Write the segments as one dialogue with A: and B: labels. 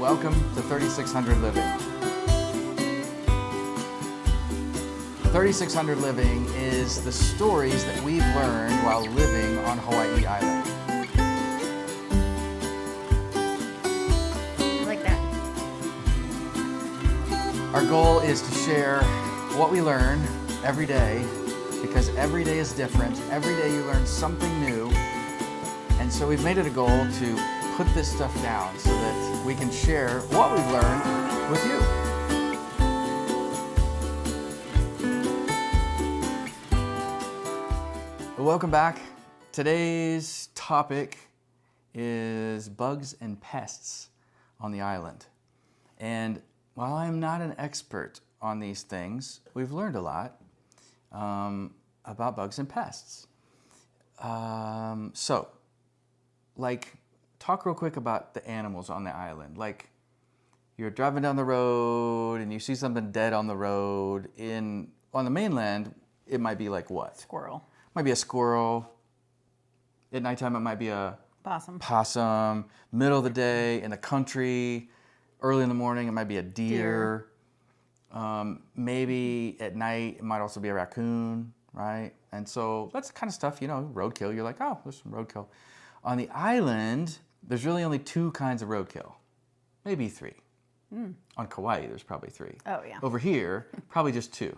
A: Welcome to 3600 Living. 3600 Living is the stories that we've learned while living on Hawaii Island.
B: I like that.
A: Our goal is to share what we learn every day, because every day is different. Every day you learn something new. And so we've made it a goal to put this stuff down so that we can share what we've learned with you. Welcome back. Today's topic is bugs and pests on the island. And while I'm not an expert on these things, we've learned a lot about bugs and pests. Talk real quick about the animals on the island. Like, you're driving down the road and you see something dead on the road. On the mainland, it might be like what?
B: Squirrel.
A: Might be a squirrel. At nighttime, it might be a possum. Middle of the day, in the country, early in the morning, it might be a deer. Maybe at night, it might also be a raccoon, right? And so that's the kind of stuff, roadkill. You're like, oh, there's some roadkill. On the island, there's really only two kinds of roadkill, maybe three. On Kauai, there's probably three.
B: Oh, yeah.
A: Over here, probably just two.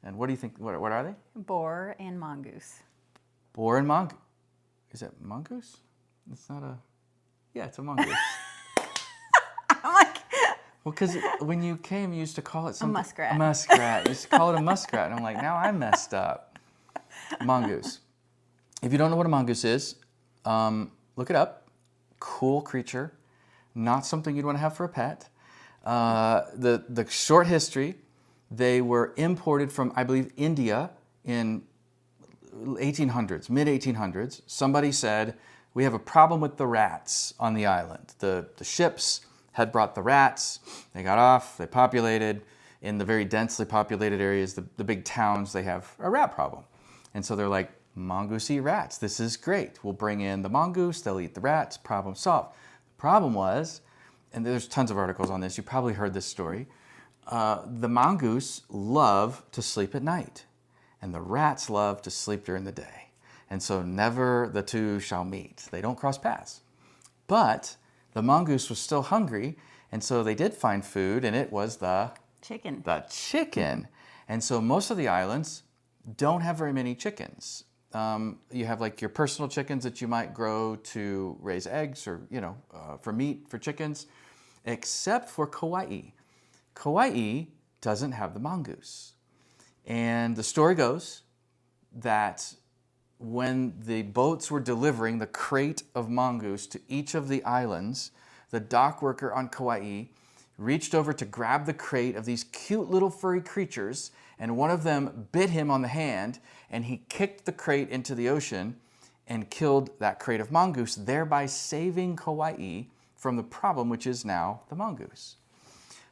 A: And what do you think, what are they?
B: Boar and mongoose.
A: Boar and mongoose. Is it mongoose? It's not it's a mongoose.
B: I'm like...
A: Well, because when you came, you used to call it something.
B: A muskrat.
A: A muskrat. You used to call it a muskrat. And I'm like, now I messed up. Mongoose. If you don't know what a mongoose is, look it up. Cool creature. Not something you'd want to have for a pet. The short history, they were imported from, I believe, India in 1800s, mid-1800s. Somebody said, we have a problem with the rats on the island. The ships had brought the rats. They got off. They populated. In the very densely populated areas, the big towns, they have a rat problem. And so they're like, mongoose eat rats. This is great. We'll bring in the mongoose. They'll eat the rats. Problem solved. The problem was, and there's tons of articles on this. You probably heard this story. The mongoose love to sleep at night, and the rats love to sleep during the day. And so never the two shall meet. They don't cross paths. But the mongoose was still hungry, and so they did find food, and it was the
B: chicken.
A: The chicken. And so most of the islands don't have very many chickens. You have like your personal chickens that you might grow to raise eggs or, for meat for chickens, except for Kauai. Kauai doesn't have the mongoose. And the story goes that when the boats were delivering the crate of mongoose to each of the islands, the dock worker on Kauai reached over to grab the crate of these cute little furry creatures, and one of them bit him on the hand, and he kicked the crate into the ocean and killed that crate of mongoose, thereby saving Kauai from the problem, which is now the mongoose.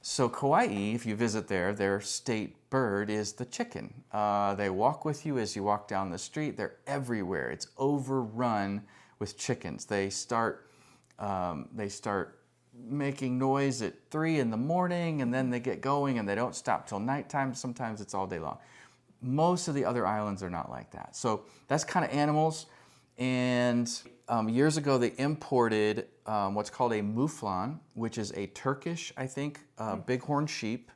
A: So Kauai, if you visit there, their state bird is the chicken. They walk with you as you walk down the street. They're everywhere. It's overrun with chickens. They start making noise at 3 in the morning, and then they get going, and they don't stop till nighttime. Sometimes it's all day long. Most of the other islands are not like that. So that's kind of animals. And years ago, they imported what's called a mouflon, which is a Turkish, I think, bighorn sheep.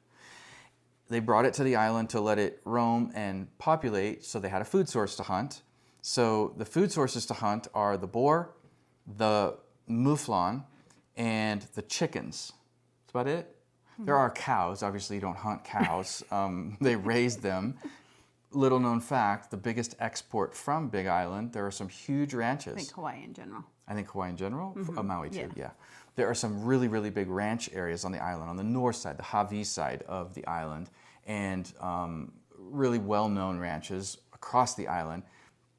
A: They brought it to the island to let it roam and populate, so they had a food source to hunt. So the food sources to hunt are the boar, the mouflon, and the chickens. That's about it. There are cows. Obviously, you don't hunt cows. They raise them. Little known fact, the biggest export from Big Island, there are some huge ranches.
B: I think Hawaii in general.
A: Mm-hmm. Maui too, yeah. There are some really, really big ranch areas on the island, on the north side, the Hawaii side of the island, and really well-known ranches across the island.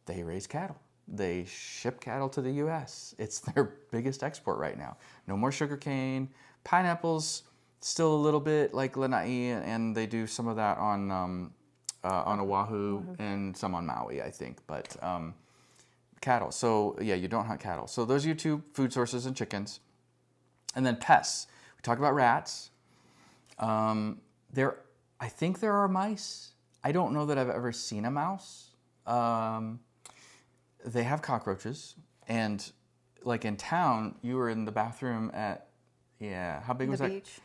A: They raise cattle. They ship cattle to the U.S. It's their biggest export right now. No more sugarcane. Pineapples, still a little bit like Lanai, and they do some of that on Oahu and some on Maui, I think. But cattle. So yeah, you don't hunt cattle. So those are your two food sources and chickens. And then pests. We talked about rats. I think there are mice. I don't know that I've ever seen a mouse. They have cockroaches, and like in town, you were in the bathroom at, how big was
B: The
A: that?
B: beach.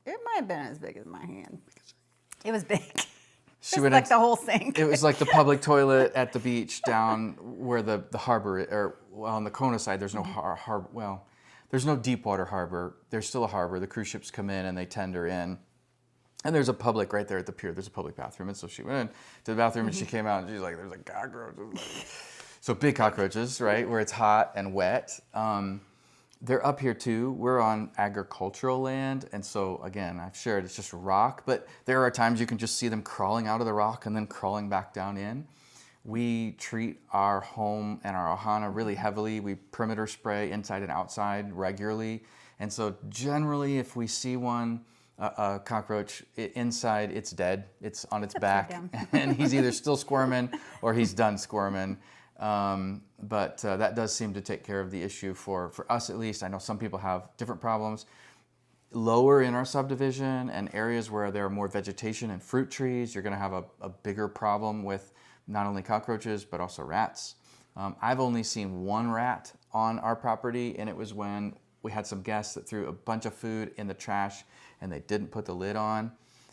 B: It might have been as big as my hand. It was big.
A: She
B: It's
A: went
B: like
A: in-
B: the whole sink.
A: It was like the public toilet at the beach down where the harbor, or well, on the Kona side, there's no harbor. Well, there's no deep water harbor. There's still a harbor. The cruise ships come in and they tender in. And there's a public right there at the pier. There's a public bathroom. And so she went in to the bathroom and she came out and she's like, there's a cockroach. So big cockroaches, right, where it's hot and wet. They're up here too. We're on agricultural land. And so again, I've shared it's just rock, but there are times you can just see them crawling out of the rock and then crawling back down in. We treat our home and our ohana really heavily. We perimeter spray inside and outside regularly. And so generally if we see one, a cockroach inside, it's dead. It's on its back,
B: down.
A: and he's either still squirming or he's done squirming. But that does seem to take care of the issue for us at least. I know some people have different problems. Lower in our subdivision and areas where there are more vegetation and fruit trees, you're going to have a bigger problem with not only cockroaches but also rats. I've only seen one rat on our property, and it was when we had some guests that threw a bunch of food in the trash and they didn't put the lid on.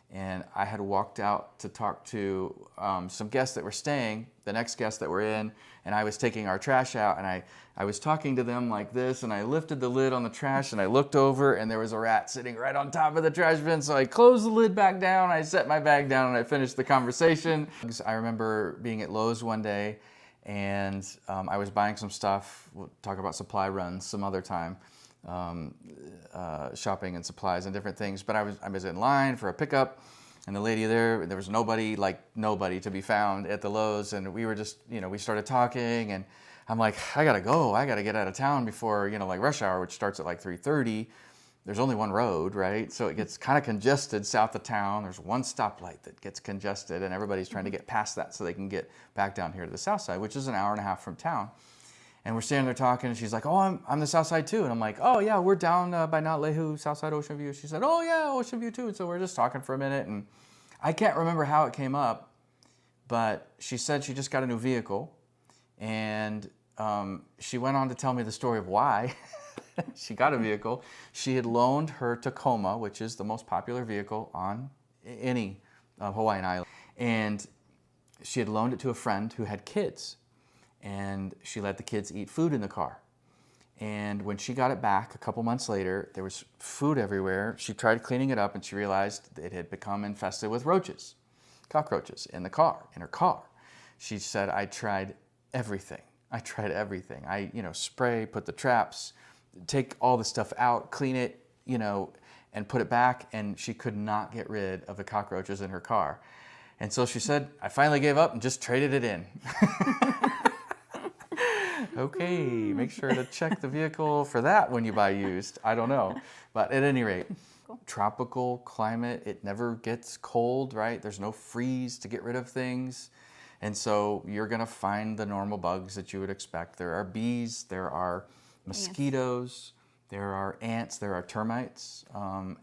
A: And I had walked out to talk to some guests that were staying, the next guests that were in, and I was taking our trash out, and I was talking to them like this, and I lifted the lid on the trash, and I looked over, and there was a rat sitting right on top of the trash bin, so I closed the lid back down, I set my bag down, and I finished the conversation. I remember being at Lowe's one day, and I was buying some stuff. We'll talk about supply runs some other time. Shopping and supplies and different things, but I was in line for a pickup, and the lady there was nobody to be found at the Lowe's, and we were just, we started talking, and I'm like, I gotta go, I gotta get out of town before, like rush hour, which starts at like 3:30. There's only one road, right? So it gets kind of congested south of town. There's one stoplight that gets congested, and everybody's trying to get past that so they can get back down here to the south side, which is an hour and a half from town. And we're standing there talking, and she's like, oh, I'm the south side too. And I'm like, oh yeah, we're down by Nalehu, south side Ocean View. She said, oh yeah, Ocean View too. And so we're just talking for a minute, and I can't remember how it came up, but she said she just got a new vehicle, and she went on to tell me the story of why she got a vehicle. She had loaned her Tacoma, which is the most popular vehicle on any Hawaiian island, and she had loaned it to a friend who had kids. And she let the kids eat food in the car. And when she got it back a couple months later, there was food everywhere. She tried cleaning it up, and she realized it had become infested with roaches, cockroaches in her car. She said, I tried everything. I, spray, put the traps, take all the stuff out, clean it, and put it back. And she could not get rid of the cockroaches in her car. And so she said, I finally gave up and just traded it in. Okay, make sure to check the vehicle for that when you buy used. I don't know. But at any rate, tropical climate, it never gets cold, right? There's no freeze to get rid of things. And so you're going to find the normal bugs that you would expect. There are bees, there are mosquitoes, there are ants, there are termites.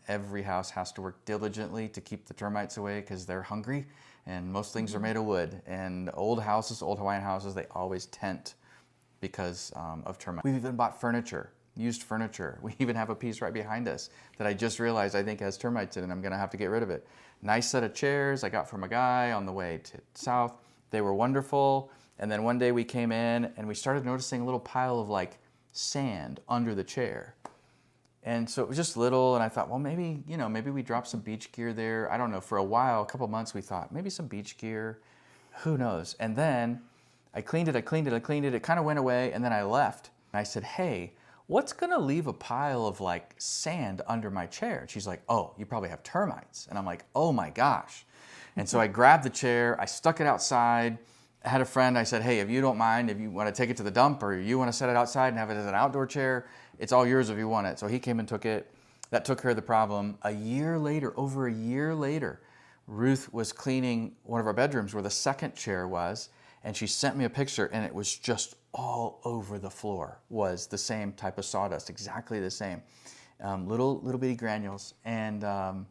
A: Every house has to work diligently to keep the termites away because they're hungry, and most things are made of wood. And old Hawaiian houses, they always tent because of termites. We've even bought furniture, used furniture. We even have a piece right behind us that I just realized I think has termites in it, and I'm gonna have to get rid of it. Nice set of chairs I got from a guy on the way to south. They were wonderful. And then one day we came in and we started noticing a little pile of like sand under the chair. And so it was just little, and I thought, well, maybe we dropped some beach gear there. I don't know, for a while, a couple months, we thought, maybe some beach gear, who knows? And then I cleaned it, it kind of went away, and then I left. And I said, hey, what's gonna leave a pile of like sand under my chair? And she's like, oh, you probably have termites. And I'm like, oh my gosh. And so I grabbed the chair, I stuck it outside. I had a friend, I said, hey, if you don't mind, if you wanna take it to the dump or you wanna set it outside and have it as an outdoor chair, it's all yours if you want it. So he came and took it. That took care of the problem. Over a year later, Ruth was cleaning one of our bedrooms where the second chair was, and she sent me a picture, and it was just all over the floor, was the same type of sawdust, exactly the same. little bitty granules. And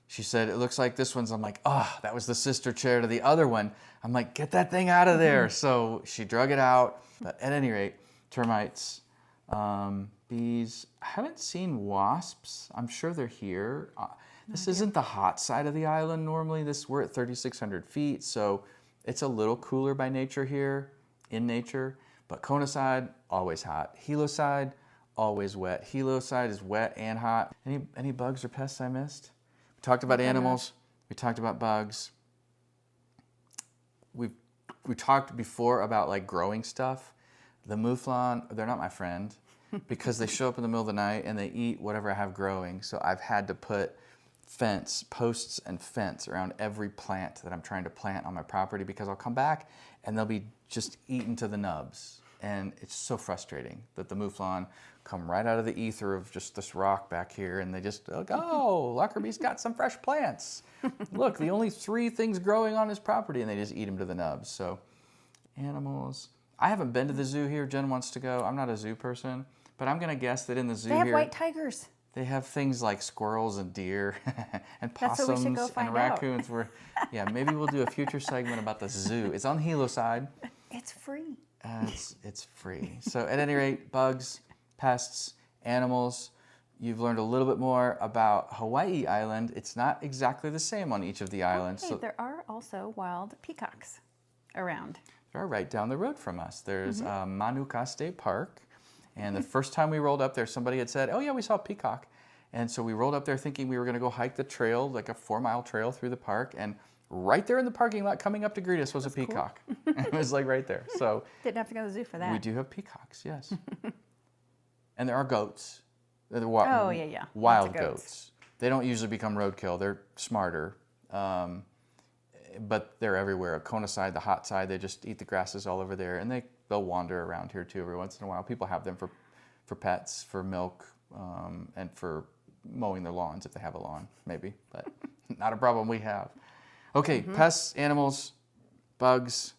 A: she said, it looks like this one's. I'm like, oh, that was the sister chair to the other one. I'm like, get that thing out of there. So she drug it out. But at any rate, termites, bees. I haven't seen wasps. I'm sure they're here. This isn't the hot side of the island normally. We're at 3,600 feet, so it's a little cooler by nature here, in nature. But Conaside, always hot. Heloside, always wet. Heloside is wet and hot. Any bugs or pests I missed? We talked about animals. We talked about bugs. We talked before about like growing stuff. The mouflon, they're not my friend because they show up in the middle of the night and they eat whatever I have growing. So I've had to put posts and fence around every plant that I'm trying to plant on my property because I'll come back and they'll be just eaten to the nubs. And it's so frustrating that the mouflon come right out of the ether of just this rock back here and they just like, oh, Lockerbie's got some fresh plants. Look, the only 3 things growing on his property, and they just eat them to the nubs. So animals. I haven't been to the zoo here. Jen wants to go. I'm not a zoo person, but I'm gonna guess that in the zoo
B: They have
A: here,
B: white tigers.
A: they have things like squirrels and deer and
B: That's what we should
A: possums
B: go find
A: and
B: out.
A: raccoons. Yeah, maybe we'll do a future segment about the zoo. It's on Heloside.
B: It's free.
A: It's free. So at any rate, bugs, pests, animals. You've learned a little bit more about Hawaii Island. It's not exactly the same on each of the islands.
B: Hey,
A: So
B: there are also wild peacocks around.
A: they're right down the road from us. There's Manuka State Park. And the first time we rolled up there, somebody had said, oh yeah, we saw a peacock. And so we rolled up there thinking we were gonna go hike the trail, like a 4-mile trail through the park. And right there in the parking lot coming up to greet us was a peacock. It was like right there. So
B: Didn't have to go to the zoo for that.
A: we do have peacocks, yes. And there are goats. They're
B: Oh, yeah. Lots
A: Wild
B: of
A: goats. They don't usually become roadkill. They're smarter. But they're everywhere. At Conaside, the hot side, they just eat the grasses all over there. And they'll wander around here too every once in a while. People have them for pets, for milk, and for mowing their lawns if they have a lawn, maybe. But not a problem we have. Okay, pests, animals, bugs.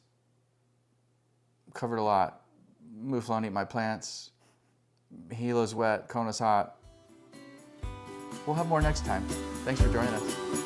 A: Covered a lot. Mouflon eat my plants. Gila's wet, Kona's hot. We'll have more next time. Thanks for joining us.